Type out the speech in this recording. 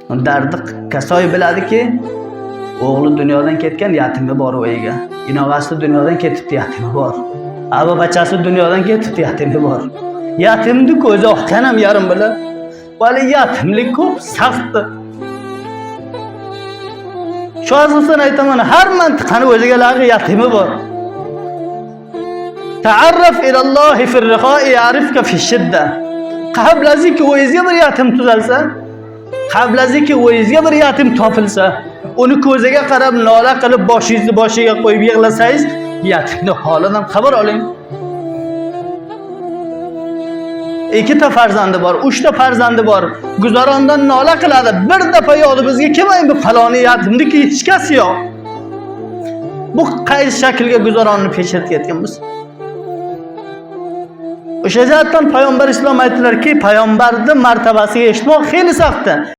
Dardi kasoy biladiki, o'g'li dunyodan ketgan, yatimi bor o'yiga. Inovasi dunyodan ketibdi, yatimi bor. Ava bachasi dunyodan ketibdi, yatimi bor. Yatimni ko'zi oqqan ham yarim bilan. Vali yatimlik ko'p safti. Shu asosan aytaman, har mantiqani o'ziga lag'i yatimi bor. Ta'arraf ila Alloh fi ar-riqa'i ya'rifka fi shidda. Qablaziki o'yizga bir yatim tuzalsa, qablaziki o'yizga bir yatim topilsa, uni ko'ziga qarab nola qilib boshingizni boshiga qo'yib yig'lasangiz, yatimni holidan xabar oling. Ikkita farzandi bor, 3 ta farzandi bor. Guzorondan nola qiladi. Bir dafa yodi bizga kelmang, bu faloni yatimniki hech kasi yo'q. Bu qaysi shaklga guzoronni pechirtayotganmiz? O'sha jihatdan payg'ambar islom aytdilarki, payg'ambarning martabasiga erishmoq xeyli safda.